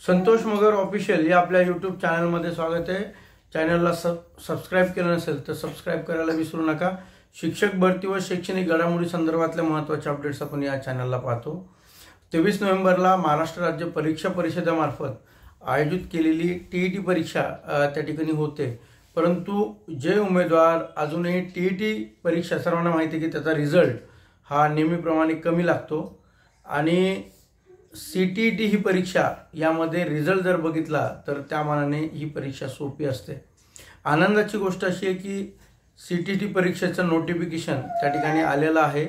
संतोष मगर official या आपल्या YouTube चॅनलमध्ये स्वागत आहे। चॅनलला सबस्क्राइब केलं नसेल तर सबस्क्राइब करायला विसरू नका। शिक्षक भरती व शैक्षणिक घडामोडी संदर्भातल्या महत्त्वाच्या अपडेट्स आपण या चॅनलला पाहतो। 23 नोव्हेंबरला महाराष्ट्र राज्य परीक्षा परिषदेमार्फत आयोजित केलेली टीईटी परीक्षा त्या ठिकाणी होते, परंतु जे उमेदवार अजूनही टीईटी परीक्षा सर्वांना माहिती आहे की त्याचा रिझल्ट हा नेहमीप्रमाणे कमी लागतो आणि सीटीईटी ही परीक्षा यामध्ये रिझल्ट जर बघितला तर त्या मानाने ही परीक्षा सोपी असते। आनंदाची गोष्ट अशी आहे की सीटीईटी परीक्षेचं नोटिफिकेशन त्या ठिकाणी आलेलं आहे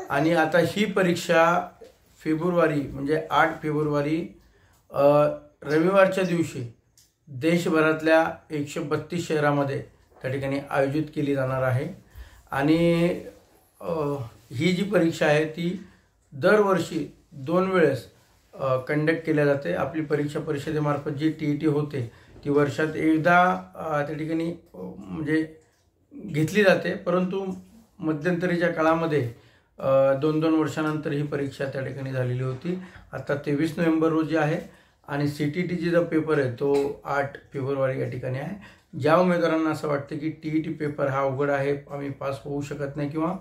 आणि आता ही परीक्षा फेब्रुवारी म्हणजे 8 फेब्रुवारी रविवारच्या दिवशी देशभरातल्या 132 शहरांमध्ये त्या ठिकाणी आयोजित केली जाणार आहे। आणि ही जी परीक्षा आहे ती दरवर्षी 2 वेळेस कंडक्ट केल्या जाते। आपली परीक्षा परिषदेमार्फत जी टीईटी होते ती वर्षात एकदा त्या ठिकाणी म्हणजे घेतली जाते, परंतु मध्यंतरीच्या काळामध्ये 2-2 वर्षानंतर ही परीक्षा त्या ठिकाणी झालेली होती। आता 23 नोव्हेंबर रोजी आहे आणि सीटीईटीचा जो पेपर आहे तो 8 फेब्रुवारी या ठिकाणी आहे। ज्या उमेदवारांना असं वाटतं की टीईटी पेपर हा अवघड आहे, आम्ही पास होऊ शकत नाही किंवा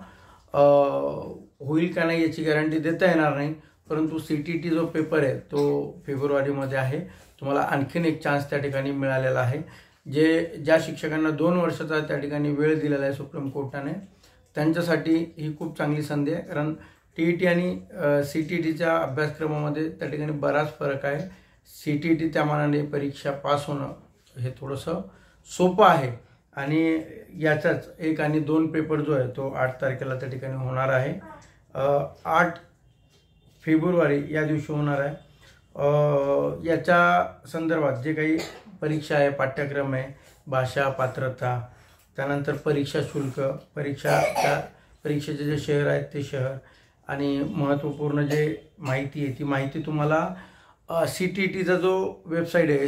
होईल का नाही याची गॅरंटी देता येणार नाही, परंतु सीटीईटी जो पेपर आहे तो फेब्रुवारीमध्ये आहे, तुम्हाला आणखीन एक चान्स त्या ठिकाणी मिळालेला आहे। ज्या शिक्षकांना 2 वर्षाचा त्या ठिकाणी वेळ दिलेला आहे सुप्रीम कोर्टाने, त्यांच्यासाठी ही खूप चांगली संधी आहे। कारण टीईटी आणि सीटीईटीच्या अभ्यासक्रमामध्ये त्या ठिकाणी बराच फरक आहे। सीटीईटी त्या मानाने परीक्षा पास होणं हे थोडंसं सोपं आहे आणि याचाच 1 आणि 2 पेपर जो आहे तो 8 तारखेला त्या ठिकाणी होणार आहे। 8 फेब्रुवारी या दिवशी होणार आहे। याच्या संदर्भात जे काही परीक्षा आहे, पाठ्यक्रम आहे, भाषा, पात्रता, त्यानंतर परीक्षा शुल्क, परीक्षेचे जे शहर आहेत ते शहर आणि महत्त्वपूर्ण जे माहिती आहे ती माहिती तुम्हाला सीटीईटीचा जो वेबसाईट आहे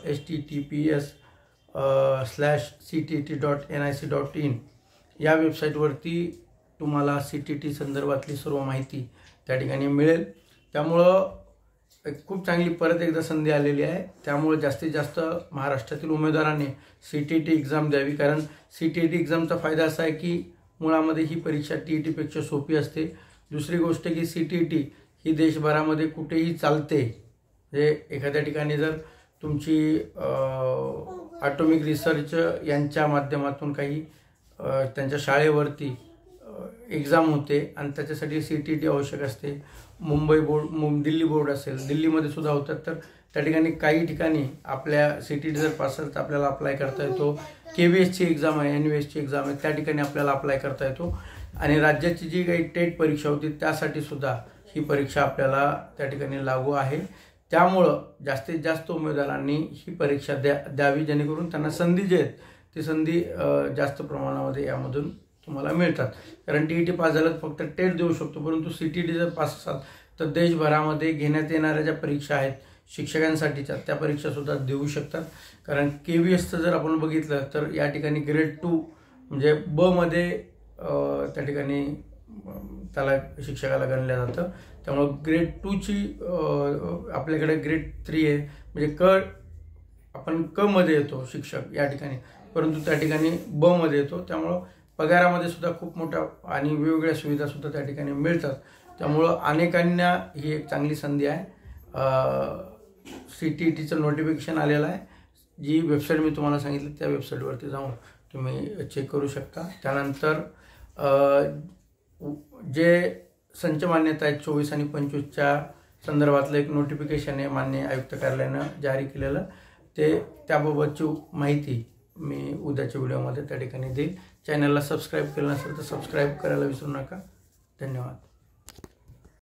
https://ctt.nic.in या वेबसाईटवरती तुम्हाला सीटीईटी संदर्भातली सर्व माहिती त्या ठिकाणी मिळेल। त्यामुळं खूप चांगली परत एकदा संधी आलेली आहे। त्यामुळे जास्तीत जास्त महाराष्ट्रातील उमेदवारांनी सीटीईटी एक्झाम द्यावी, कारण सीटीईटी एक्झामचा फायदा असा आहे की मुळामध्ये ही परीक्षा टीईटीपेक्षा सोपी असते। दुसरी गोष्ट की सीटीईटी ही देशभरामध्ये कुठेही चालते। म्हणजे एखाद्या ठिकाणी जर तुमची ॲटॉमिक रिसर्च यांच्या माध्यमातून काही त्यांच्या शाळेवरती एक्झाम होते आणि त्याच्यासाठी सीटीईटी आवश्यक असते। मुंबई बोर्ड, दिल्ली बोर्ड असेल, दिल्लीमध्ये सुद्धा होतात, तर त्या ठिकाणी काही ठिकाणी आपल्या सीटीईटी जर पास तर आपल्याला अप्लाय करता येतो। केव्हीएसची एक्झाम आहे, एनव्हीएसची एक्झाम आहे, त्या ठिकाणी आपल्याला अप्लाय करता येतो आणि राज्याची जी काही टेट परीक्षा होती त्यासाठी सुद्धा ही परीक्षा आपल्याला त्या ठिकाणी लागू आहे। त्यामुळं जास्तीत जास्त उमेदवारांनी ही परीक्षा द्यावी, जेणेकरून त्यांना संधी जी आहेत ती संधी जास्त प्रमाणामध्ये यामधून तुम्हाला मिळतात। कारण टीईटी पास झालं फक्त टेट देऊ शकतो, परंतु सीटीईटी जर पास असाल तर देशभरामध्ये घेण्यात येणाऱ्या ज्या परीक्षा आहेत शिक्षकांसाठीच्या त्या परीक्षासुद्धा देऊ शकतात। कारण केव्हीएसचं जर आपण बघितलं तर या ठिकाणी ग्रेड 2 म्हणजे ब मध्ये त्या ठिकाणी त्याला शिक्षकाला गणलं जातं। त्यामुळे ग्रेड 2ची आपल्याकडे ग्रेड 3 आहे, म्हणजे आपण क मध्ये येतो शिक्षक या ठिकाणी, परंतु त्या ठिकाणी ब मध्ये येतो। त्यामुळं पगारामध्ये सुद्धा खूप मोठा आणि वेगवेगळ्या सुविधा सुद्धा त्या ठिकाणी मिळतात। त्यामुळं अनेकांना ही एक चांगली संधी आहे। सीटीईटीचं नोटिफिकेशन आलेलं आहे, जी वेबसाईट मी तुम्हाला सांगितली त्या वेबसाईटवरती जाऊन तुम्ही चेक करू शकता। त्यानंतर जे संच मान्यता आहेत 24 आणि 25च्या संदर्भातलं एक नोटिफिकेशन आहे माननीय आयुक्त कार्यालयानं जारी केलेलं, त्याबाबतची माहिती मी उद्याच्या व्हिडिओमध्ये त्या ठिकाणी देईल। चॅनलला सबस्क्राईब केलं नसेल तर सबस्क्राईब करायला विसरू नका। धन्यवाद।